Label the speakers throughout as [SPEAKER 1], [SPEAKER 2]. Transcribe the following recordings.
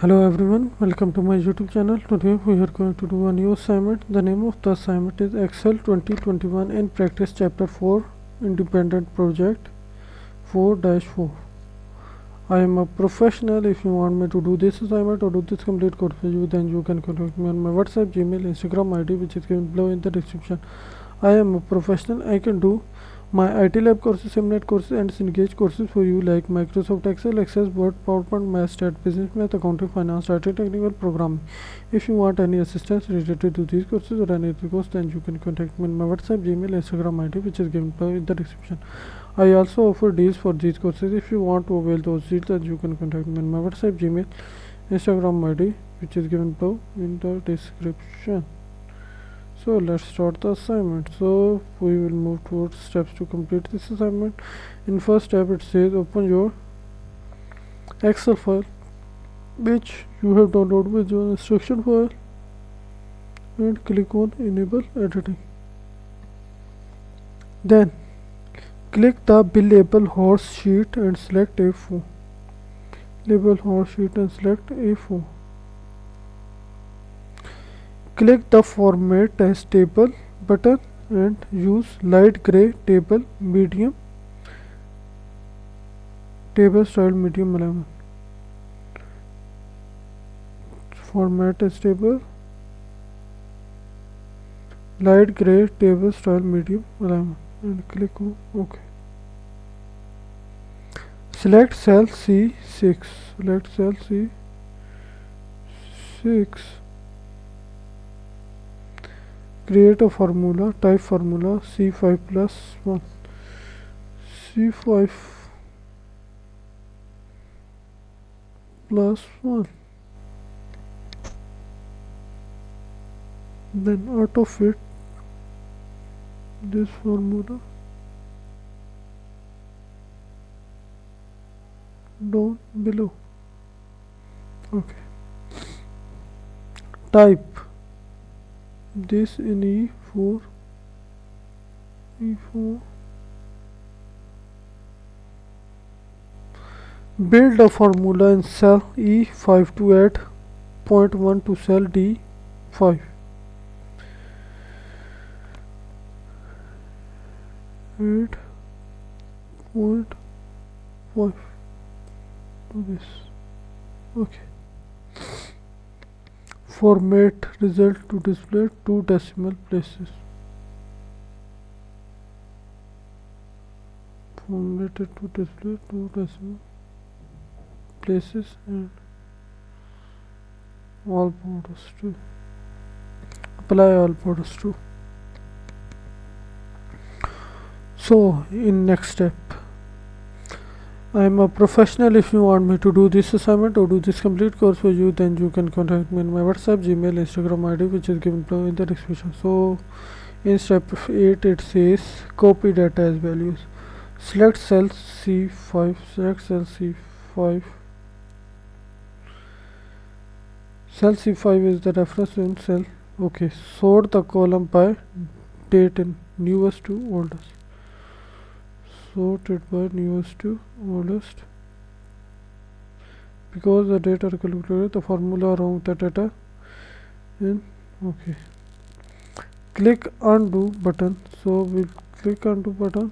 [SPEAKER 1] Hello everyone, welcome to my YouTube channel. Today we are going to do a new assignment. The name of the assignment is Excel 2021 in Practice Chapter 4 Independent Project 4-4. I am a professional. If you want me to do this assignment or do this complete course for you, then you can contact me on my WhatsApp, Gmail, Instagram ID, which is given below in the description. I am a professional. I can do my IT lab courses, Simnet courses and Cengage courses for you like Microsoft Excel, Access, Word, PowerPoint, Math, Stat, Business Math, Accounting, Finance, Data, Technical Programming. If you want any assistance related to these courses or any other course, then you can contact me on my WhatsApp, Gmail, Instagram ID, which is given below in the description. I also offer deals for these courses. If you want to avail those deals, then you can contact me on my WhatsApp, Gmail, Instagram ID, which is given below in the description. So let's start the assignment. So we will move towards steps to complete this assignment. In first step, it says open your Excel file which you have downloaded with your instruction file and click on enable editing. Then click the bill label horse sheet and select A4. Label horse sheet and select A4. Click the format as table button and use light gray table style medium alignment. Format as table, light gray table style medium alignment and click on OK. Select cell C6. Select cell C6. Create a formula, type formula C5 plus 1. C5 plus 1. Then auto fit this formula down below. Okay. Type this in E4. Build a formula in cell E5 to add 0.1 to cell D5. Add 0.5 to this. Okay. Format result to display 2 decimal places. Formatted to display 2 decimal places and all borders too. Apply all borders too. So in next step, I am a professional. If you want me to do this assignment or do this complete course for you, then you can contact me on my WhatsApp, Gmail, Instagram ID, which is given below in the description. So in step 8, it says copy data as values. Select cell C5. Select cell C5. Cell C5 is the reference in cell. Okay. Sort the column by date in newest to oldest. Sorted by newest to oldest. Because the data are calculated, the formula around the data in okay. Click undo button. So we'll click undo button.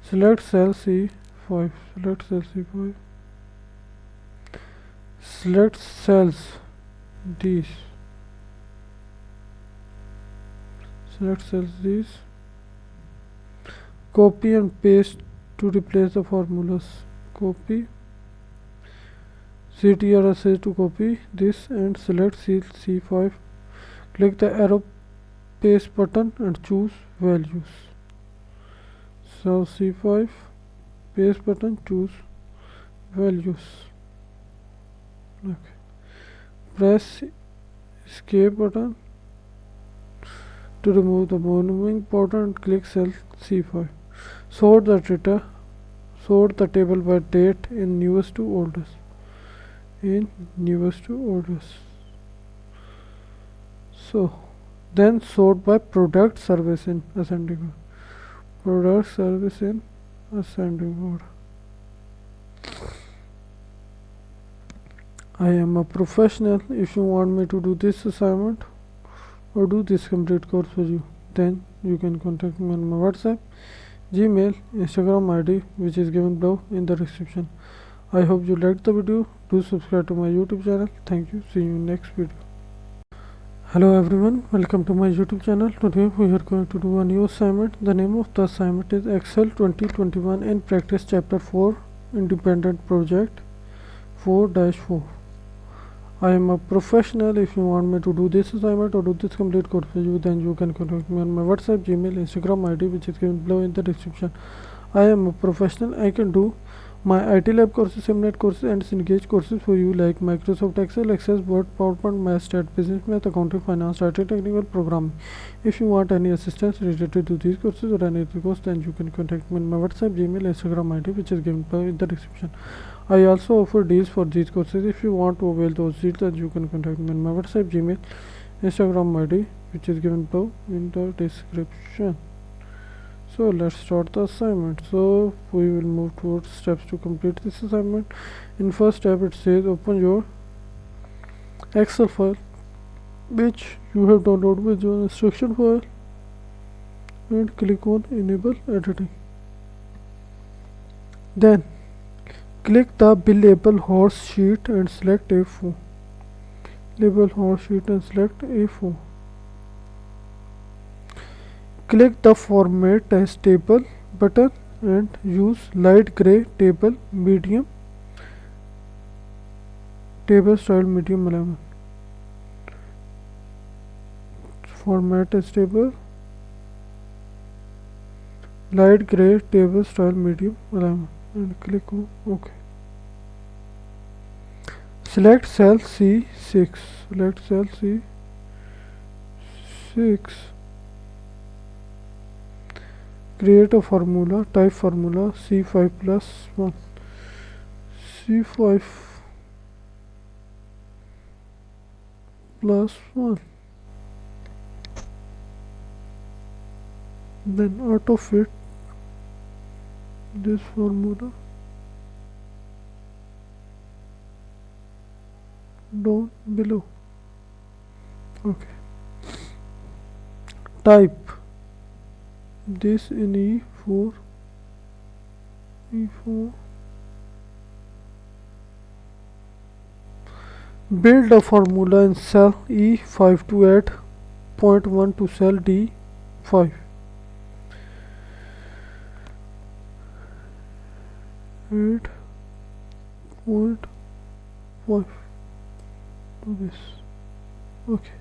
[SPEAKER 1] Select cell C5. Select cell C5. Select cells these. Select cells these. Copy and paste to replace the formulas. Copy. CTRL says to copy this and select cell C5. Click the arrow paste button and choose values. Cell C5, paste button, choose values. Okay. Press escape button to remove the moving button and click cell C5. Sort the data. Sort the table by date in newest to oldest. In newest to oldest. So then sort by product service in ascending order. Product service in ascending order. I am a professional. If you want me to do this assignment or do this complete course for you, then you can contact me on my WhatsApp, Gmail, Instagram ID, which is given below in the description. I hope you liked the video. Do subscribe to my YouTube channel. Thank you. See you in next video. Hello everyone, welcome to my YouTube channel. Today we are going to do a new assignment. The name of the assignment is Excel 2021 in Practice Chapter 4 Independent Project 4-4. I am a professional. If you want me to do this assignment or do this complete course for you, then you can contact me on my WhatsApp, Gmail, Instagram ID, which is given below in the description. I am a professional. I can do my IT lab courses, Simnet courses and Cengage courses for you, like Microsoft Excel, Access, Word, PowerPoint, Math, Stat, Business Math, Accounting, Finance, Data, Technical Programming. If you want any assistance related to these courses or any other course, then you can contact me on my WhatsApp, Gmail, Instagram ID, which is given below in the description. I also offer deals for these courses. If you want to avail those deals, then you can contact me on my WhatsApp, Gmail, Instagram ID, which is given below in the description. So let's start the assignment. So we will move towards steps to complete this assignment. In first step, it says open your Excel file which you have downloaded with your instruction file and click on enable editing. Then click the bill label horse sheet and select A4. Label horse sheet and select A4. Click the format as table button and use light gray table style medium alignment. Format as table, light gray table style medium alignment and click on OK. Select cell C6. Select cell C6. Create a formula. Type formula C5 plus 1. C5 plus 1. Then auto fit this formula down below. Okay. Type this in E4. Build a formula in cell E5 to add 0.1 to cell D5. Add 0.5 to this. Okay.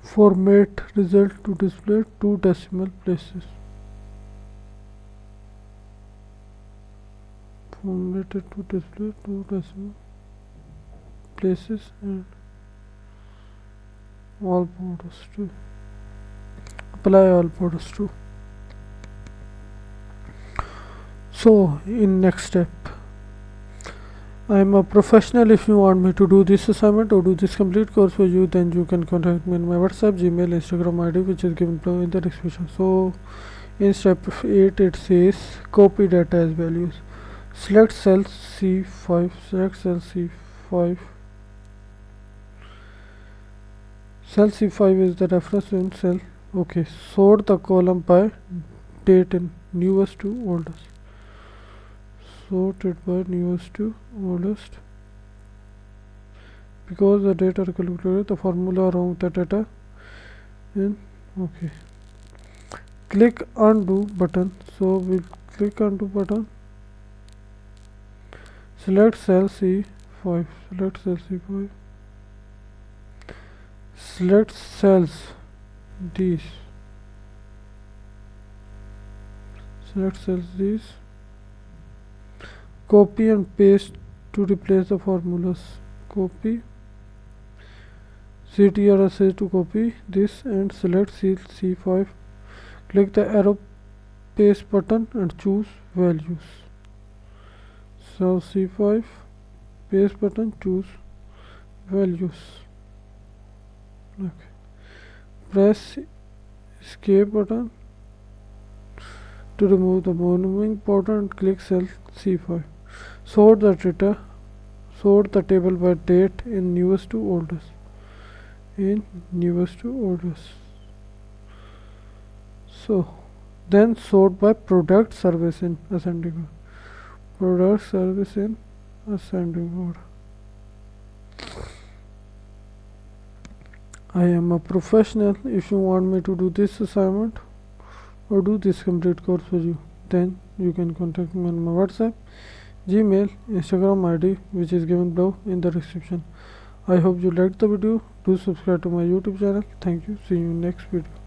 [SPEAKER 1] Format result to display 2 decimal places. Formatted to display 2 decimal places and all borders too. Apply all borders too. So in next step, I am a professional. If you want me to do this assignment or do this complete course for you, then you can contact me on my WhatsApp, Gmail, Instagram ID, which is given below in the description. So in step 8, it says copy data as values. Select cell C5. Select cell C5. Cell C5 is the reference in cell. Okay. Sort the column by date in newest to oldest. Sort it by newest to oldest. Because the data are calculated, the formula around the data in. Okay. Click undo button. So we'll click undo button. Select cell C5. Select cell C5. Select cells these. Select cells these. Copy and paste to replace the formulas. Copy. CTRL says to copy this and select cell C5. Click the arrow paste button and choose values. Cell C5, paste button, choose values. Okay. Press escape button to remove the moving border and click cell C5. Sort the data. Sort the table by date in newest to oldest. In newest to oldest. So then sort by product service in ascending order. Product service in ascending order. I am a professional. If you want me to do this assignment or do this complete course for you, then you can contact me on my WhatsApp, Gmail, Instagram ID, which is given below in the description. I hope you liked the video. Do subscribe to my YouTube channel. Thank you. See you in next video.